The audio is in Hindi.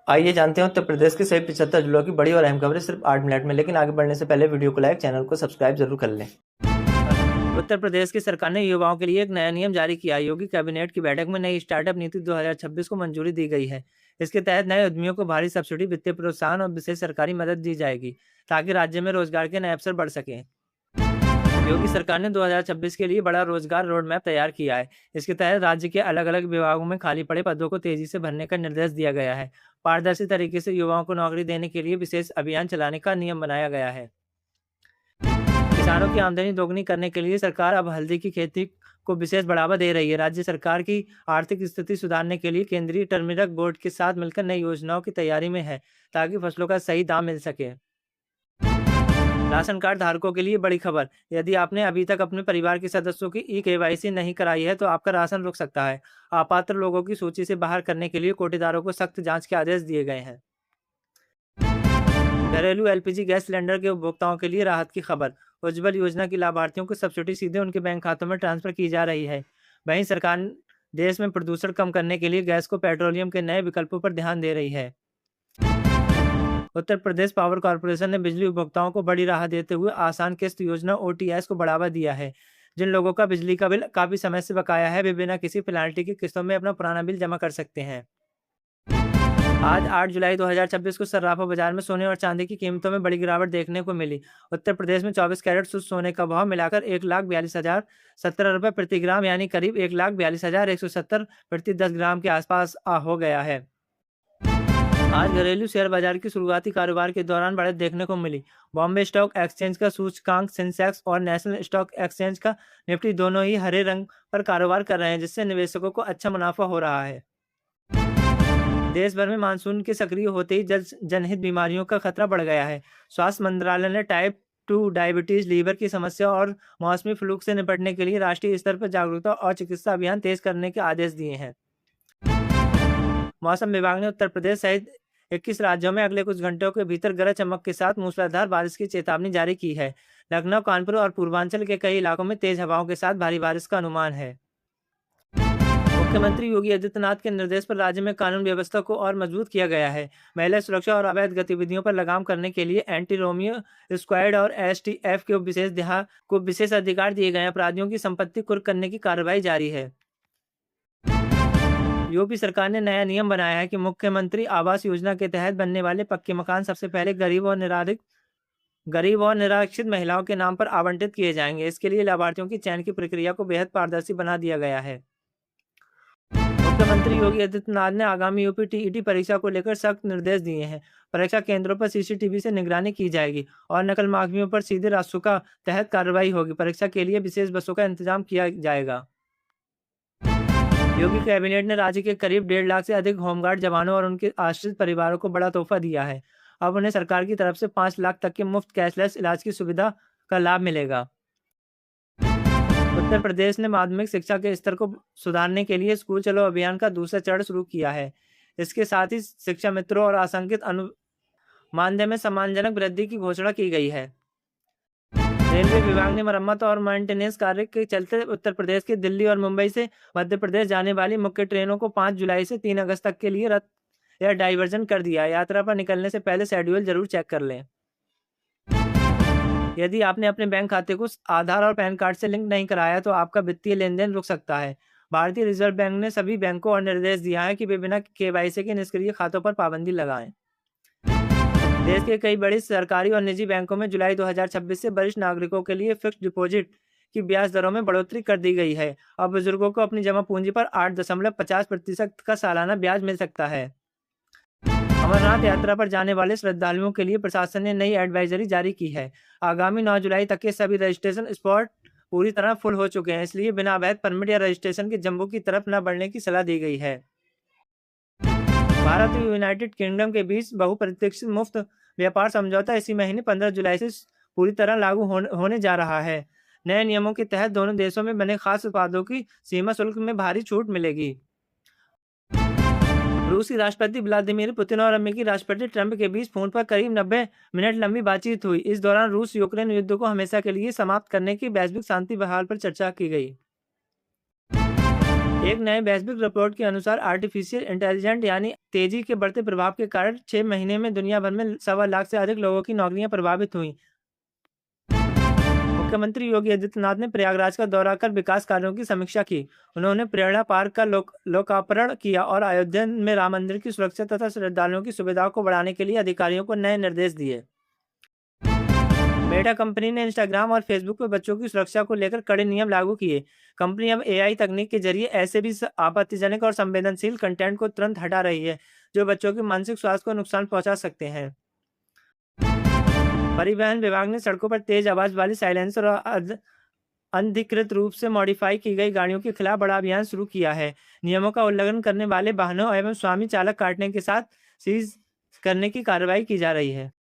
आइए जानते हैं उत्तर प्रदेश के सभी 75 जिलों की बड़ी और अहम खबरें सिर्फ 8 मिनट में। लेकिन आगे बढ़ने से पहले वीडियो को लाइक, चैनल को सब्सक्राइब जरूर कर लें। उत्तर प्रदेश की सरकार ने युवाओं के लिए एक नया नियम जारी किया। योगी कैबिनेट की बैठक में नई स्टार्टअप नीति 2026 को मंजूरी दी गई है। इसके तहत नए उद्यमियों को भारी सब्सिडी, वित्तीय प्रोत्साहन और विशेष सरकारी मदद दी जाएगी, ताकि राज्य में रोजगार के नए अवसर बढ़ सकें। योगी सरकार ने 2026 के लिए बड़ा रोजगार रोड मैप तैयार किया है। इसके तहत राज्य के अलग अलग विभागों में खाली पड़े पदों को तेजी से भरने का निर्देश दिया गया है। पारदर्शी तरीके से युवाओं को नौकरी देने के लिए विशेष अभियान चलाने का नियम बनाया गया है। किसानों की आमदनी दोगुनी करने के लिए सरकार अब हल्दी की खेती को विशेष बढ़ावा दे रही है। राज्य सरकार की आर्थिक स्थिति सुधारने के लिए केंद्रीय टर्मरिक बोर्ड के साथ मिलकर नई योजनाओं की तैयारी में है, ताकि फसलों का सही दाम मिल सके। राशन कार्ड धारकों के लिए बड़ी खबर। यदि आपने अभी तक अपने परिवार के सदस्यों की ई-केवाईसी नहीं कराई है, तो आपका राशन रुक सकता है। अपात्र लोगों की सूची से बाहर करने के लिए कोटेदारों को सख्त जांच के आदेश दिए गए हैं। घरेलू एलपीजी गैस सिलेंडर के उपभोक्ताओं के लिए राहत की खबर। उज्ज्वल योजना की लाभार्थियों को सब्सिडी सीधे उनके बैंक खातों में ट्रांसफर की जा रही है। वहीं सरकार देश में प्रदूषण कम करने के लिए गैस को पेट्रोलियम के नए विकल्पों पर ध्यान दे रही है। उत्तर प्रदेश पावर कॉर्पोरेशन ने बिजली उपभोक्ताओं को बड़ी राहत देते हुए आसान किस्त योजना ओटीएस को बढ़ावा दिया है। जिन लोगों का बिजली का बिल काफी समय से बकाया है, वे बिना किसी पेनाल्टी की किस्तों में अपना पुराना बिल जमा कर सकते हैं। आज 8 जुलाई 2026 को सर्राफा बाजार में सोने और चांदी की कीमतों में बड़ी गिरावट देखने को मिली। उत्तर प्रदेश में 24 कैरेट शुद्ध सोने का भाव मिलाकर 1,42,017 रुपये प्रति ग्राम, यानी करीब 1,42,170 प्रति 10 ग्राम के आसपास हो गया है। आज घरेलू शेयर बाजार की शुरुआती कारोबार के दौरान बढ़त देखने को मिली। बॉम्बे स्टॉक एक्सचेंज का सूचकांक सेंसेक्स और नेशनल स्टॉक एक्सचेंज का निफ्टी दोनों ही हरे रंग पर कारोबार कर रहे हैं, जिससे निवेशकों को अच्छा मुनाफा हो रहा है। देश भर में मानसून के सक्रिय होते ही जनहित बीमारियों का खतरा बढ़ गया है। स्वास्थ्य मंत्रालय ने टाइप 2 डायबिटीज, लीवर की समस्या और मौसमी फ्लू से निपटने के लिए राष्ट्रीय स्तर पर जागरूकता और चिकित्सा अभियान तेज करने के आदेश दिए हैं। मौसम विभाग ने उत्तर प्रदेश सहित 21 राज्यों में अगले कुछ घंटों के भीतर गरज चमक के साथ मूसलाधार बारिश की चेतावनी जारी की है। लखनऊ, कानपुर और पूर्वांचल के कई इलाकों में तेज हवाओं के साथ भारी बारिश का अनुमान है। मुख्यमंत्री योगी आदित्यनाथ के निर्देश पर राज्य में कानून व्यवस्था को और मजबूत किया गया है। महिला सुरक्षा और अवैध गतिविधियों पर लगाम करने के लिए एंटी रोमियो स्क्वाड और एसटीएफ को विशेष अधिकार दिए गए हैं। अपराधियों की संपत्ति कुर्क करने की कार्रवाई जारी है। यूपी सरकार ने नया नियम बनाया है कि मुख्यमंत्री आवास योजना के तहत बनने वाले पक्के मकान सबसे पहले गरीब और निराश्रित महिलाओं के नाम पर आवंटित किए जाएंगे। इसके लिए लाभार्थियों की चयन की प्रक्रिया को बेहद पारदर्शी बना दिया गया है। मुख्यमंत्री योगी आदित्यनाथ ने आगामी यूपी टीईटी परीक्षा को लेकर सख्त निर्देश दिए हैं। परीक्षा केंद्रों पर सीसीटीवी से निगरानी की जाएगी और नकल माफियों पर सीधे रासुका तहत कार्रवाई होगी। परीक्षा के लिए विशेष बसों का इंतजाम किया जाएगा। योगी कैबिनेट ने राज्य के करीब 1.5 लाख से अधिक होमगार्ड जवानों और उनके आश्रित परिवारों को बड़ा तोहफा दिया है। अब उन्हें सरकार की तरफ से 5 लाख तक के मुफ्त कैशलेस इलाज की सुविधा का लाभ मिलेगा। उत्तर प्रदेश ने माध्यमिक शिक्षा के स्तर को सुधारने के लिए स्कूल चलो अभियान का दूसरा चरण शुरू किया है। इसके साथ ही शिक्षा मित्रों और आशंकित मानदेय में सम्मानजनक वृद्धि की घोषणा की गई है। रेलवे विभाग ने मरम्मत और मेंटेनेंस कार्य के चलते उत्तर प्रदेश के दिल्ली और मुंबई से मध्य प्रदेश जाने वाली मुख्य ट्रेनों को 5 जुलाई से 3 अगस्त तक के लिए रद्द या डाइवर्जन कर दिया। यात्रा पर निकलने से पहले शेड्यूल जरूर चेक कर लें। यदि आपने अपने बैंक खाते को आधार और पैन कार्ड से लिंक नहीं कराया, तो आपका वित्तीय लेन देन रुक सकता है। भारतीय रिजर्व बैंक ने सभी बैंकों और निर्देश दिया है कि वे बिना केवाईसी के निष्क्रिय खातों पर पाबंदी लगाएं। देश के कई बड़े सरकारी और निजी बैंकों में जुलाई 2026 से वरिष्ठ नागरिकों के लिए फिक्स्ड डिपॉजिट की ब्याज दरों में बढ़ोतरी कर दी गई है। अब बुजुर्गों को अपनी जमा पूंजी पर 8.50% का सालाना ब्याज मिल सकता है। अमरनाथ यात्रा पर जाने वाले श्रद्धालुओं के लिए प्रशासन ने नई एडवाइजरी जारी की है। आगामी 9 जुलाई तक के सभी रजिस्ट्रेशन स्पॉट पूरी तरह फुल हो चुके हैं, इसलिए बिना अवैध परमिट या रजिस्ट्रेशन के जम्मू की तरफ न बढ़ने की सलाह दी गई है। भारत और यूनाइटेड किंगडम के बीच बहुप्रतीक्षित मुफ्त व्यापार समझौता इसी महीने 15 जुलाई से पूरी तरह लागू होने जा रहा है। नए नियमों के तहत दोनों देशों में बने खास उत्पादों की सीमा शुल्क में भारी छूट मिलेगी। रूसी राष्ट्रपति व्लादिमीर पुतिन और अमेरिकी राष्ट्रपति ट्रंप के बीच फोन पर करीब 90 मिनट लंबी बातचीत हुई। इस दौरान रूस यूक्रेन युद्ध को हमेशा के लिए समाप्त करने की वैश्विक शांति बहाल पर चर्चा की गई। एक नए वैश्विक रिपोर्ट के अनुसार आर्टिफिशियल इंटेलिजेंस यानी तेजी के बढ़ते प्रभाव के कारण 6 महीने में दुनिया भर में 1.25 लाख से अधिक लोगों की नौकरियां प्रभावित हुई। मुख्यमंत्री योगी आदित्यनाथ ने प्रयागराज का दौरा कर विकास कार्यों की समीक्षा की। उन्होंने प्रेरणा पार्क का लोकार्पण किया और अयोध्या में राम मंदिर की सुरक्षा तथा श्रद्धालुओं की सुविधाओं को बढ़ाने के लिए अधिकारियों को नए निर्देश दिए। मेटा कंपनी ने इंस्टाग्राम और फेसबुक पर बच्चों की सुरक्षा को लेकर कड़े नियम लागू किए। कंपनी अब एआई तकनीक के जरिए ऐसे भी आपत्तिजनक और संवेदनशील कंटेंट को तुरंत हटा रही है, जो बच्चों के मानसिक स्वास्थ्य को नुकसान पहुंचा सकते हैं। परिवहन विभाग ने सड़कों पर तेज आवाज वाली साइलेंसर और अनधिकृत रूप से मॉडिफाई की गई गाड़ियों के खिलाफ बड़ा अभियान शुरू किया है। नियमों का उल्लंघन करने वाले वाहनों एवं स्वामी चालक काटने के साथ सीज करने की कार्रवाई की जा रही है।